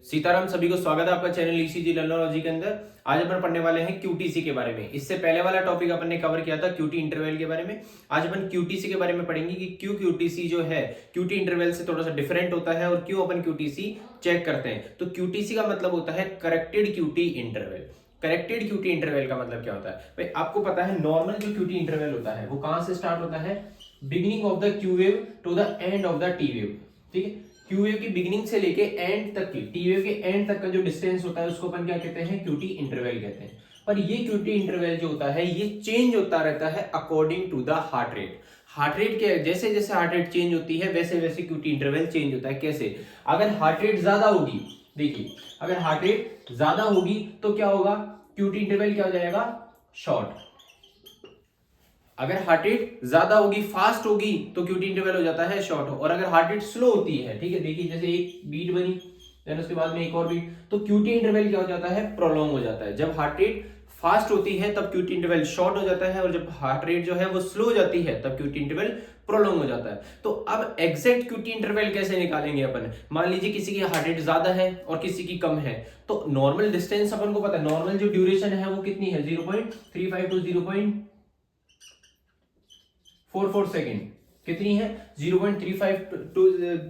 सीताराम, सभी को स्वागत है आपका चैनल ईसीजी लर्नोलॉजी के अंदर। आज अपन पढ़ने वाले हैं क्यूटीसी के बारे में। इससे पहले वाला टॉपिक अपन ने कवर किया था क्यूटी इंटरवल के बारे में। आज अपन क्यूटीसी के बारे में पढ़ेंगे कि क्यों क्यूटीसी जो है क्यूटी इंटरवल से थोड़ा सा डिफरेंट होता है और क्यों अपन क्यूटीसी चेक करते हैं। तो क्यूटीसी का मतलब होता है corrected QT interval. Corrected QT interval का मतलब क्या होता है भाई? आपको पता है नॉर्मल जो क्यूटी इंटरवल होता है वो कहां से स्टार्ट होता है? Beginning of the Q wave to the end of the T wave. ठीक है, क्यू वेव की बिगिनिंग से लेके एंड तक की, टी वेव के एंड तक का जो डिस्टेंस होता है उसको अपन क्या कहते हैं? क्यूटी इंटरवल कहते हैं। पर ये क्यूटी इंटरवल जो होता है ये चेंज होता रहता है according to the heart rate. Heart rate के जैसे जैसे हार्ट रेट चेंज होती है वैसे वैसे क्यूटी इंटरवल चेंज होता है। कैसे? अगर हार्ट रेट ज्यादा होगी, देखिए अगर हार्ट रेट ज्यादा होगी तो क्या होगा? क्यूटी इंटरवल क्या हो जाएगा? शॉर्ट। अगर हार्ट रेट ज्यादा होगी, फास्ट होगी, तो क्यूटी इंटरवल हो जाता है शॉर्ट। और अगर हार्ट रेट स्लो होती है, ठीक है, देखिए जैसे एक बीट बनी, देन उसके बाद में एक और बीट, तो क्यूटी इंटरवल क्या हो जाता है? प्रोलॉन्ग हो जाता है। जब हार्ट रेट फास्ट होती है तब क्यूटी इंटरवल शॉर्ट हो जाता है, और जब हार्ट रेट जो है वो स्लो हो जाती है तब क्यूटी इंटरवल प्रोलॉन्ग हो जाता है। तो अब एग्जैक्ट क्यूटी इंटरवल कैसे निकालेंगे अपन? मान लीजिए किसी की हार्ट रेट ज्यादा है और किसी की कम है, तो नॉर्मल डिस्टेंस अपन को पता है, नॉर्मल जो ड्यूरेशन है वो कितनी है? 0.35 टू 0.44 सेकेंड। कितनी है? 0.35 टू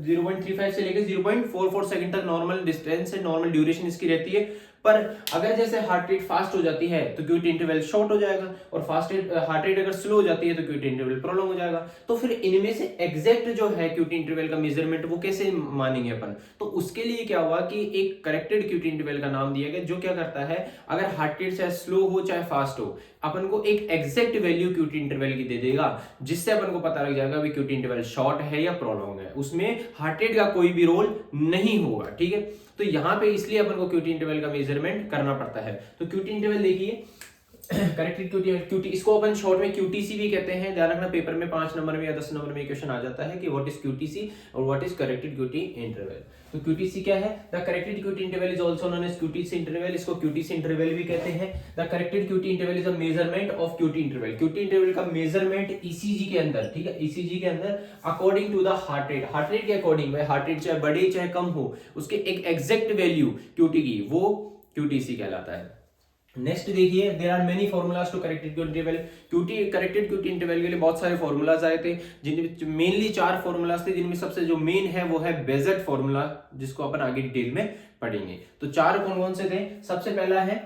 0.35 से लेकर 0.44 सेकेंड तक नॉर्मल डिस्टेंस है, नॉर्मल ड्यूरेशन इसकी रहती है। पर अगर जैसे हार्ट रेट फास्ट हो जाती है तो क्यूटी इंटरवल शॉर्ट हो जाएगा, और हार्ट रेट अगर स्लो हो जाती है तो क्यूटी इंटरवल प्रोलॉन्ग हो जाएगा। तो फिर इनमें से एग्जैक्ट जो है क्यूटी इंटरवल का मेजरमेंट वो कैसे मानेंगे अपन? तो उसके लिए क्या हुआ कि एक करेक्टेड क्यूटी इंटरवल का नाम दिया गया, जो क्या करता है, अगर हार्ट रेट चाहे स्लो हो चाहे फास्ट हो, अपन को एक एग्जैक्ट वैल्यू क्यूटी इंटरवल की दे देगा, जिससे अपन को पता लग जाएगा कि क्यूटी इंटरवल शॉर्ट है या प्रोलॉन्ग है। उसमें हार्ट रेट का कोई भी रोल नहीं होगा। ठीक है, तो यहां पे इसलिए अपन को क्यूटी इंटरवल का मेजरमेंट करना पड़ता है। तो क्यूटी इंटरवल देखिए, करेक्टेड क्यूटी, इसको अपन शॉर्ट में क्यूटीसी भी कहते हैं। ध्यान रखना, पेपर में 5 नंबर में या 10 नंबर में क्वेश्चन आ जाता है कि व्हाट इज क्यूटीसी और what is corrected QT interval. तो क्यूटीसी क्या है? The corrected QT interval is also known as QTC interval. इसको क्यूटीसी इंटरवल भी कहते हैं। The corrected QT interval is a measurement of QT interval. QT interval का measurement ECG के अंदर, ठीक है, ईसीजी के अंदर according to the heart rate. Heart rate के अकॉर्डिंग, भाई हार्ट रेट चाहे बढ़े चाहे कम हो, उसके एक एग्जैक्ट वैल्यू क्यूटी की, वो क्यूटीसी कहलाता है। नेक्स्ट देखिए, there are many formulas to corrected QT interval. Corrected QT interval के लिए बहुत सारे फॉर्मूलाज आए थे, जिनमें मेनली 4 फॉर्मूलाज थे, जिनमें सबसे जो मेन है वो है बेजेट फॉर्मूला, जिसको अपन आगे डिटेल में पढ़ेंगे। तो 4 कौन कौन से थे? सबसे पहला है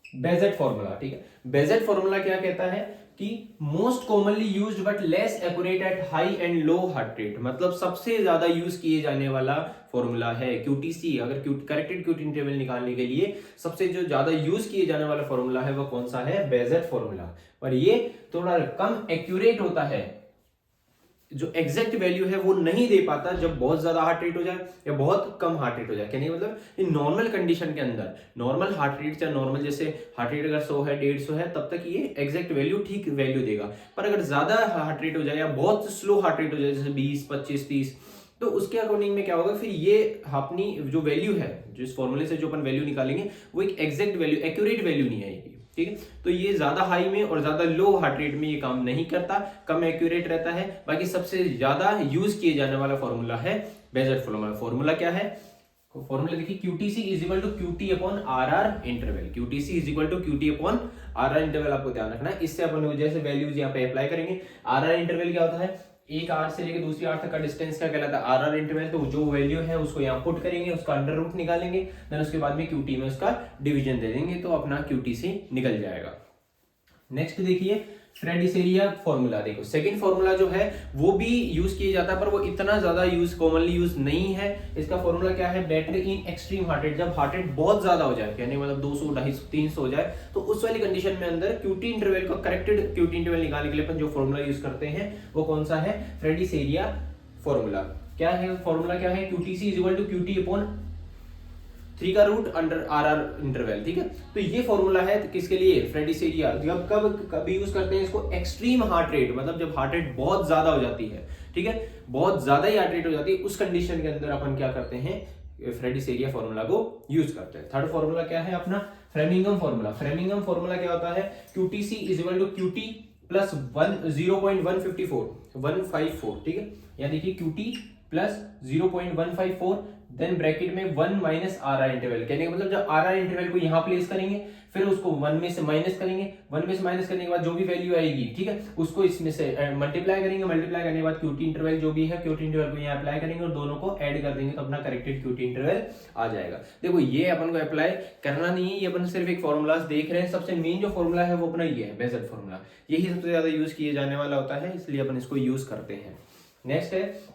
बेजेट फॉर्मूला। ठीक है, बेजेट फॉर्मूला क्या कहता है कि most commonly used but less accurate at high and low heart rate. मतलब सबसे ज्यादा यूज किए जाने वाला फॉर्मूला है क्यूटीसी। अगर करेक्टेड क्यूटी इंटरवल निकालने के लिए सबसे जो ज्यादा यूज किए जाने वाला फॉर्मूला है वो कौन सा है? Bazett formula. पर ये थोड़ा कम एक्यूरेट होता है, जो एग्जैक्ट वैल्यू है वो नहीं दे पाता जब बहुत ज्यादा हार्ट रेट हो जाए या बहुत कम हार्ट रेट हो जाए। कहने मतलब इन नॉर्मल कंडीशन के अंदर, नॉर्मल हार्ट रेट या नॉर्मल जैसे हार्ट रेट अगर 100 है 150 है, तब तक ये एग्जैक्ट वैल्यू ठीक वैल्यू देगा। पर अगर ज्यादा हार्ट रेट हो जाए या बहुत स्लो हार्ट रेट हो जाए, जैसे 20, 25, 30, तो उसके अकॉर्डिंग में क्या होगा? फिर ये अपनी जो वैल्यू है, जिस फॉर्मूले से जो अपन वैल्यू निकालेंगे, वो एक एग्जैक्ट वैल्यू, एक्यूरेट वैल्यू नहीं आएगी। ठीक है, तो ये ज्यादा हाई में और ज्यादा लो हार्ट रेट में ये काम नहीं करता, कम एक्यूरेट रहता है। बाकी सबसे ज्यादा यूज किए जाने वाला फॉर्मूला है बेजेट फॉर्मूला। फॉर्मूला क्या है? फॉर्मूला देखिए, QTC is equal to QT upon RR interval. QTC is equal to QT upon RR interval, आपको ध्यान रखना है। इससे अपन जैसे वैल्यूज यहाँ पे अप्लाई करेंगे। RR इंटरवल क्या होता है? एक R से लेकर दूसरी R तक का डिस्टेंस क्या कहलाता है? RR interval. तो जो वैल्यू है उसको यहाँ पुट करेंगे, उसका अंडर रूट निकालेंगे, देन उसके बाद में QT में उसका डिवीजन दे देंगे, तो अपना QTC निकल जाएगा। नेक्स्ट देखिए, फ्रेडिसेरिया फॉर्मूला। देखो सेकंड फॉर्मूला जो है वो भी यूज किया जाता है, पर वो इतना ज्यादा कॉमनली यूज नहीं है। इसका फॉर्मूला क्या है? Battery in extreme heart rate. जब हार्ट रेट बहुत ज्यादा हो जाए, कहने मतलब 200, 250, 300 हो जाए, तो उस वाली कंडीशन में अंदर क्यूटी इंटरवल का, करेक्टेड क्यूटी इंटरवल निकालने के लिए अपन जो फॉर्मूला यूज करते हैं वो कौन सा है? Fridericia formula. क्या है फॉर्मूला? क्या है? QTC is equal to QT upon 3 का रूट अंडर RR इंटरवल। ठीक है, तो ये फॉर्मूला है किसके लिए? फ्रेडिसेरिया। जब कब यूज करते हैं इसको? एक्सट्रीम हार्ट रेट, मतलब जब हार्ट रेट बहुत ज्यादा हो जाती है, ठीक है, बहुत ज्यादा ही हार्ट रेट हो जाती है, उस कंडीशन के अंदर अपन क्या करते हैं? फ्रेडिसेरिया फॉर्मूला को यूज करते हैं। थर्ड फॉर्मूला क्या है अपना? Framingham formula. फ्रेमिंगम फॉर्मूला क्या होता है? QTC is equal to QT plus 0.154, ठीक है, या देखिए QT प्लस 0.154 देन ब्रैकेट में 1 माइनस आर आर इंटरवल, कहने का मतलब जब आर आर इंटरवल को यहाँ प्लेस करेंगे, फिर उसको 1 में से माइनस करेंगे, 1 में से माइनस करने के बाद जो भी वैल्यू आएगी, ठीक है, उसको इसमें से मल्टीप्लाई करेंगे, मल्टीप्लाई करने के बाद क्यूटी इंटरवल जो भी है, क्यूटी इंटरवल को यहाँ अप्लाई करेंगे और दोनों को ऐड कर देंगे तो अपना करेक्टेड क्यूटी इंटरवल आ जाएगा। देखो ये अपन को अप्लाई करना नहीं है, ये अपन सिर्फ एक फॉर्मूलाज देख रहे हैं। सबसे मेन जो फॉर्मूला है वो अपना ये है बेसेल फॉर्मूला, यही सबसे ज्यादा यूज किए जाने वाला होता है, इसलिए अपन इसको यूज करते हैं। नेक्स्ट है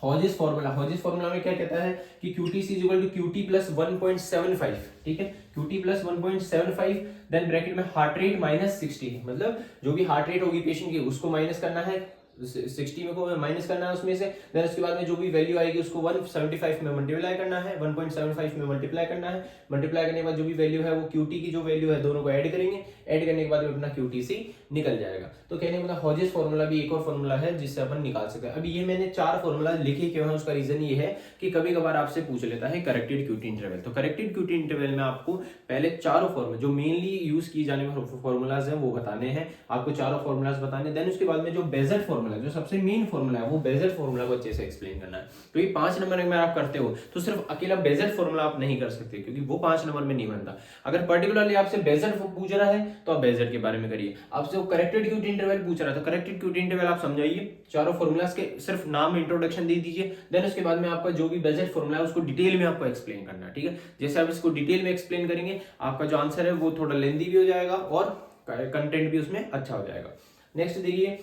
हॉजेस फॉर्मूला। हॉजेस फॉर्मूला में क्या कहता है कि QTC is equal to QT plus 1.75, ठीक है, QT प्लस 1.75, देन ब्रैकेट में हार्ट रेट माइनस 60, मतलब जो भी हार्ट रेट होगी पेशेंट की उसको माइनस करना है, 60 में को माइनस करना है उसमें से, देन उसके बाद में जो भी वैल्यू आएगी उसको 175 में मल्टीप्लाई करना है, 1.75 में मल्टीप्लाई करना है, मल्टीप्लाई करने के बाद जो भी वैल्यू है वो QT की जो वैल्यू है दोनों को ऐड करेंगे, ऐड करने के बाद अपना QTC निकल जाएगा। तो कहने का मतलब हॉजेस फॉर्मूला भी एक और फॉर्मूला है जिससे अपन निकाल सकते हैं। अभी ये मैंने 4 फॉर्मूला लिखे क्यों है, उसका रीजन ये है कि कभी कभार आपसे पूछ लेता है करेक्टेड क्यूटी इंटरवल। तो करेक्टेड क्यूटी इंटरवल में आपको पहले चारों फॉर्मूला जो मेनली यूज किए जाने वाले फॉर्मूलाज हैं वो बताने हैं, आपको चारों फॉर्मूलाज बताने, देन उसके बाद में जो बेजेट फॉर्मूला जो सबसे मेन फॉर्मूला है वो बेजेट फॉर्मूला को अच्छे से एक्सप्लेन करना है। तो ये 5 नंबर में आप करते हो तो सिर्फ अकेला बेजेट फॉर्मूला आप नहीं कर सकते क्योंकि वो 5 नंबर में नहीं बनता। अगर पर्टिकुलरली आपसे बेजेट पूछ रहा है तो आप बेजेट के बारे में करिए। आपसे वो करेक्टेड क्यूटी इंटरवल पूछ रहा है तो करेक्टेड क्यूटी इंटरवल आप समझाइए, चारों फॉर्मूलाज के सिर्फ नाम इंट्रोडक्शन दे दीजिए, देन उसके बाद में आपका जो भी बेजेट फॉर्मूला है उसको डिटेल में आपको एक्सप्लेन करना है, ठीक है। जैसे आप इसको डिटेल में एक्सप्लेन करेंगे आपका जो आंसर है वो थोड़ा लेंथी भी हो जाएगा और कंटेंट भी उसमें अच्छा हो जाएगा। नेक्स्ट देखिए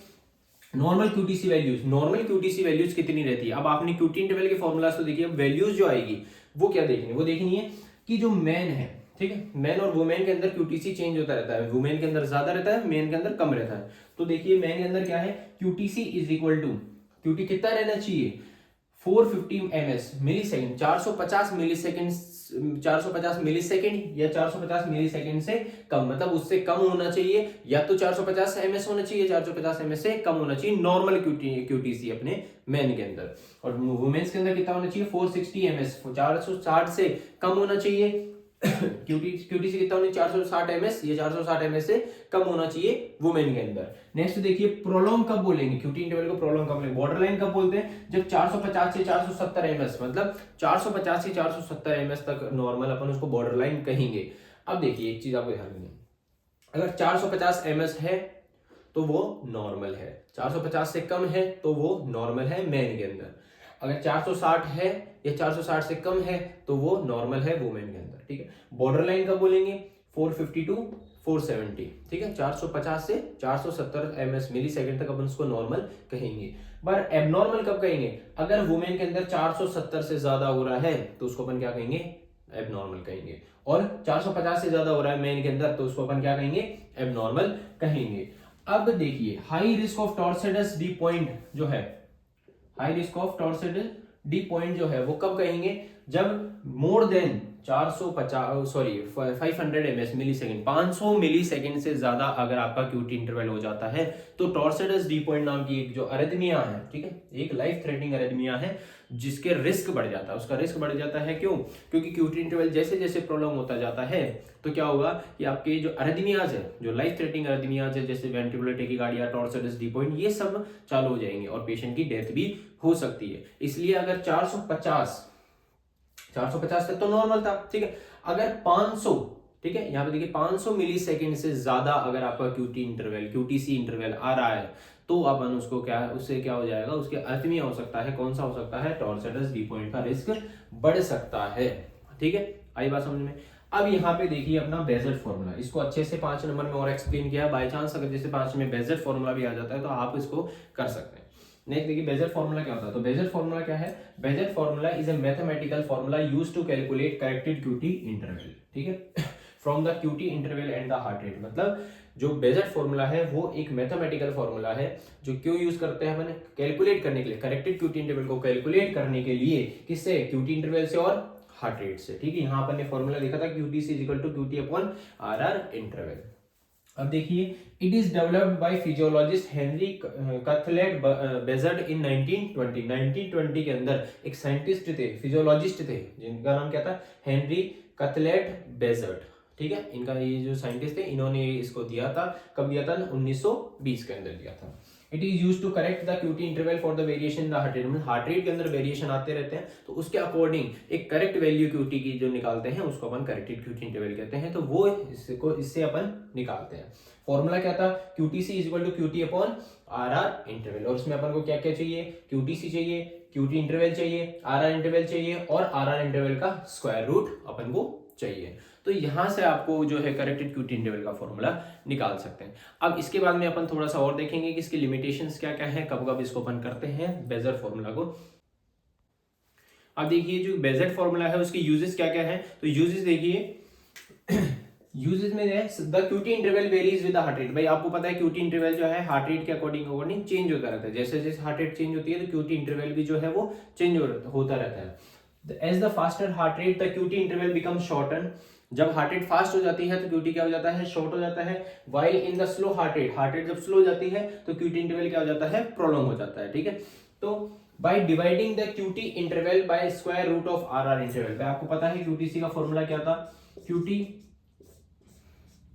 normal QTC values. Normal QTC values कितनी रहती है, अब आपने क्यूटी इंटरवल के फॉर्मूलाज तो देखिए, अब वैल्यूज जो आएगी वो क्या देखनी, वो देखनी है कि जो मैन है, ठीक है, मैन और वुमेन के अंदर QTC चेंज होता रहता है, वुमेन के अंदर ज्यादा रहता है, मेन के अंदर कम रहता है। तो देखिए मैन के अंदर क्या है, QTC is equal to QT कितना रहना चाहिए 450 ms millisecond, 450 millisecond, 450 millisecond या 450 मिली सेकेंड से कम, मतलब उससे कम होना चाहिए, या तो 450 ms होना चाहिए, 450 ms से कम होना चाहिए नॉर्मल QTC अपने मैन के अंदर। और वुमेन्स के अंदर कितना होना चाहिए 460 ms, 460 से कम होना चाहिए। QTC कितना होना 460 ms, ये 460 ms से कम होना चाहिए वुमेन के अंदर। नेक्स्ट देखिए प्रोलॉन्ग कब बोलेंगे, क्यूटी इंटरवल को प्रोलॉन्ग कब बोलेंगे, बॉर्डर लाइन कब बोलते हैं, जब 450 से 470 ms, मतलब 450 से 470 ms तक नॉर्मल अपन उसको बॉर्डर लाइन कहेंगे। अब देखिए एक चीज आपको ध्यान रखनी, अगर 450 ms है तो वो नॉर्मल है, 450 से कम है तो वो नॉर्मल है मैन के अंदर, अगर 460 है या 460 से कम है तो वो नॉर्मल है वुमेन के अंदर, ठीक है। बॉर्डर लाइन कब बोलेंगे 450 टू 470, ठीक है, 450 से 470 ms मिली सेकेंड तक अपन उसको नॉर्मल कहेंगे। पर एबनॉर्मल कब कहेंगे, अगर वुमेन के अंदर 470 से ज्यादा हो रहा है तो उसको अपन क्या कहेंगे एबनॉर्मल कहेंगे, और 450 से ज्यादा हो रहा है मेन के अंदर तो उसको अपन क्या कहेंगे एबनॉर्मल कहेंगे। अब देखिए high risk of torsades de pointes जो है, high risk of torsades de pointes जो है वो कब कहेंगे, जब more than 500 ms millisecond, 500 millisecond से ज्यादा अगर आपका क्यूटी इंटरवल हो जाता है तो टॉर्सिडस डी पॉइंट नाम की एक जो अरिथमिया है, ठीक है, एक लाइफ थ्रेटनिंग अरिथमिया है जिसके रिस्क बढ़ जाता है, उसका रिस्क बढ़ जाता है। क्यों, क्योंकि क्यूटी इंटरवल जैसे जैसे प्रॉब्लम होता जाता है तो क्या होगा कि आपके जो अरिथमियाज है, जो लाइफ थ्रेटनिंग अरिथमियाज है जैसे वेंट्रिकुलर टेकीकार्डिया, टॉर्सिडस डी पॉइंट, ये सब चालू हो जाएंगे और पेशेंट की डेथ भी हो सकती है। इसलिए अगर 450 तक तो नॉर्मल था, ठीक है, अगर 500, ठीक है, यहाँ पे देखिए 500 मिली सेकेंड से ज्यादा अगर आपका क्यूटी इंटरवल QTC इंटरवल आ रहा है तो अपन उसको क्या, उससे क्या हो जाएगा, उसके अरिथमिया हो सकता है, कौन सा हो सकता है टॉर्सिडस डी पॉइंट का रिस्क बढ़ सकता है, ठीक है, आई बात समझ में। अब यहाँ पे देखिए अपना बेजेट फॉर्मूला, इसको अच्छे से 5 नंबर में और एक्सप्लेन किया, बाय चांस अगर जैसे 5 में बेजेट फॉर्मूला भी आ जाता है तो आप इसको कर सकते हैं। नेक्स्ट देखिए बेजेट फॉर्मूला क्या होता है, तो बेजेट फॉर्मूला क्या है, Bazett formula is a mathematical formula used to calculate corrected QT interval, ठीक है, from the QT interval and the heart rate. मतलब जो बेजेट फॉर्मूला है वो एक मैथमेटिकल फॉर्मूला है जो क्यों यूज करते हैं अपन, कैलकुलेट करने के लिए, करेक्टेड क्यूटी इंटरवल को कैलकुलेट करने के लिए, किससे, क्यूटी इंटरवल से और हार्ट रेट से, ठीक है। यहाँ अपन ने फॉर्मूला देखा था QTC is equal to QT upon RR interval. अब देखिए it is developed by physiologist Henry Cuthbert Bazett in 1920 के अंदर एक साइंटिस्ट थे, फिजियोलॉजिस्ट थे जिनका नाम क्या था, हेनरी कथलेट बेजर्ड, ठीक है, इनका ये जो साइंटिस्ट थे इन्होंने इसको दिया था, कब दिया था 1920 के अंदर दिया था। It is use to correct the QT interval for the variation in the heart rate. Heart rate के अंदर वेरिएशन आते रहते हैं, तो उसके अकॉर्डिंग एक करेक्ट वैल्यू क्यूटी की जो निकालते हैं उसको अपन करेक्टेड क्यूटी इंटरवल कहते हैं। तो वो इससे अपन निकालते हैं। फॉर्मूला क्या था, QTC equal to QT upon RR interval. और उसमें अपन को क्या क्या चाहिए, QTC चाहिए, QT इंटरवल चाहिए, RR इंटरवल चाहिए और RR इंटरवल का स्क्वायर रूट अपन को चाहिए। तो यहां से आपको जो है करेक्टेड QT इंटरवल का फॉर्मूला निकाल सकते हैं। अब इसके बाद में अपन थोड़ा सा और देखेंगे कि इसकी लिमिटेशंस क्या क्या है, कब कब इसको अपन करते हैं बेजर फॉर्मूला को। अब देखिए जो बेजर फॉर्मूला है उसके यूजेस क्या क्या है। तो यूजेस देखिए यूजेस में है the QT interval varies with the heart rate. भाई आपको पता है क्यूटी इंटरवल जो है हार्ट रेट के अकॉर्डिंग चेंज होता रहता है। जैसे जैसे हार्ट रेट चेंज होती है तो क्यूटी इंटरवल भी जो है वो चेंज होता रहता है। As the faster heart rate the QT interval become shorten. जब हार्ट रेट फास्ट हो जाती है तो क्यूटी क्या हो जाता है, शॉर्ट हो जाता है। While in the slow heart rate जब स्लो हो जाती है तो क्यूटी इंटरवल क्या हो जाता है, प्रोलॉन्ग हो जाता है। ठीक है, तो by dividing the QT interval by square root of RR interval. आपको पता है QTC का फॉर्मूला क्या था, QT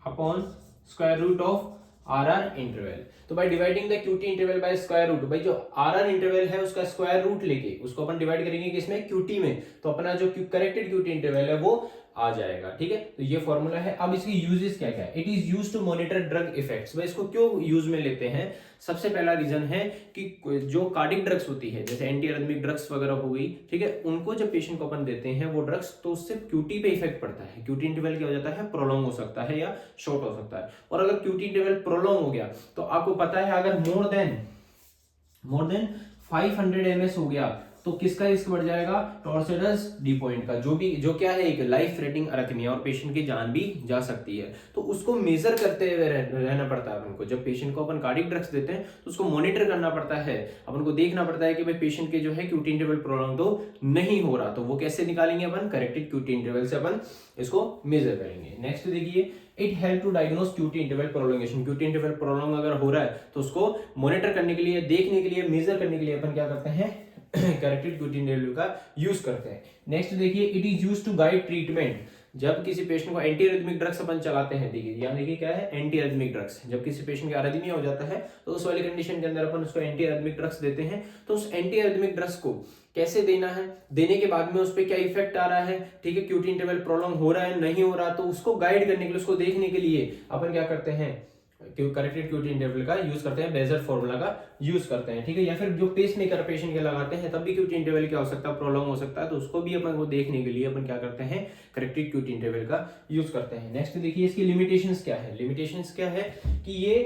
upon square root of RR interval. तो by dividing the QT interval by square root, भाई जो RR इंटरवल है उसका स्क्वायर रूट लेके उसको अपन डिवाइड करेंगे किसमें, QT में, तो अपना जो करेक्टेड QT इंटरवल है वो आ जाएगा। ठीक है, तो ये फॉर्मूला है। अब इसकी यूजेस क्या क्या है, it is use to monitor drug effects. भाई इसको क्यों यूज में लेते हैं, सबसे पहला रीजन है कि जो कार्डिक ड्रग्स होती है जैसे एंटी अरिथमिक ड्रग्स वगैरह हो गई, ठीक है, उनको जब पेशेंट को अपन देते हैं वो ड्रग्स, तो उससे क्यूटी पे इफेक्ट पड़ता है। क्यूटी इंटरवल क्या हो जाता है, प्रोलॉन्ग हो सकता है या शॉर्ट हो सकता है। और अगर क्यूटी इंटरवल प्रोलॉन्ग हो गया तो आपको पता है अगर मोर देन 500 ms हो गया तो किसका रिस्क बढ़ जाएगा, टॉर्सिडस डी पॉइंट का, जो क्या है एक लाइफ थ्रेटनिंग अरिथमिया और पेशेंट की जान भी जा सकती है। तो उसको मेजर करते हुए रहना पड़ता है अपन को। जब पेशेंट को अपन कार्डिक ड्रग्स देते हैं तो उसको मॉनिटर करना पड़ता है, अपन को देखना पड़ता है कि भाई पेशेंट के जो है क्यूटी इंटरवल प्रोलॉन्ग तो नहीं हो रहा। तो वो कैसे निकालेंगे अपन, करेक्टेड क्यूटी इंटरवल से अपन इसको मेजर करेंगे। नेक्स्ट देखिए, it help to diagnose QT interval prolongation. QT interval prolong अगर हो रहा है तो उसको मॉनिटर करने के लिए, देखने के लिए, मेजर करने के लिए अपन क्या करते हैं, करेक्टेड क्यूटी इंटरवल का यूज करते हैं। नेक्स्ट देखिए, it is use to guide treatment. जब किसी पेशेंट को एंटी अरिथमिक ड्रग्स अपन चलाते हैं, देखिए यहाँ देखिए क्या है, एंटी अरिथमिक ड्रग्स। जब किसी पेशेंट का अरिथमिया हो जाता है तो उस वाली कंडीशन के अंदर अपन उसको एंटी अरिथमिक ड्रग्स देते हैं। तो उस एंटी अरिथमिक ड्रग्स को कैसे देना है, देने के बाद में उस पर क्या इफेक्ट आ रहा है, ठीक है, क्यूटी इंटरवल प्रोलॉन्ग हो रहा है नहीं हो रहा, तो उसको गाइड करने के लिए, उसको देखने के लिए अपन क्या करते हैं, करेक्टेड क्यूटी इंटरवल का यूज करते हैं, बेजर फॉर्मूला का यूज करते हैं। ठीक है, या फिर जो पेस मेकर पेशेंट के लगाते हैं तब भी क्यूटी इंटरवल क्या हो सकता है, प्रोलॉन्ग हो सकता है। तो उसको भी अपन को देखने के लिए अपन क्या करते हैं, करेक्टेड क्यूटी इंटरवल का यूज करते हैं। नेक्स्ट देखिए इसकी लिमिटेशंस क्या है। लिमिटेशंस क्या है कि ये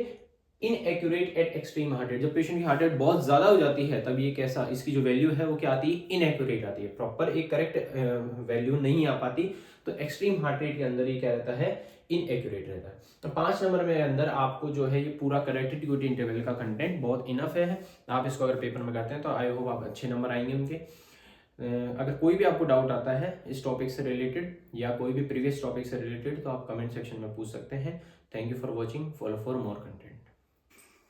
inaccurate eight extreme heart rate. जब पेशेंट की हार्ट रेट बहुत ज्यादा हो जाती है तब ये कैसा, इसकी जो वैल्यू है वो क्या आती है, इनएक्यूरेट आती है, प्रॉपर एक करेक्ट वैल्यू नहीं आ पाती। तो एक्सट्रीम हार्ट रेट के अंदर ये क्या रहता है, इनएक्यूरेट रहता है। तो 5 नंबर में अंदर आपको जो है ये पूरा करेक्टेड क्यूटी इंटरवल का कंटेंट बहुत इनफ है। आप इसको अगर पेपर में करते हैं तो आई होप आप अच्छे नंबर आएंगे उनके। अगर कोई भी आपको डाउट आता है इस टॉपिक से रिलेटेड या कोई भी प्रीवियस टॉपिक से रिलेटेड तो आप कमेंट सेक्शन में पूछ सकते हैं। Thank you for watching, follow for more content.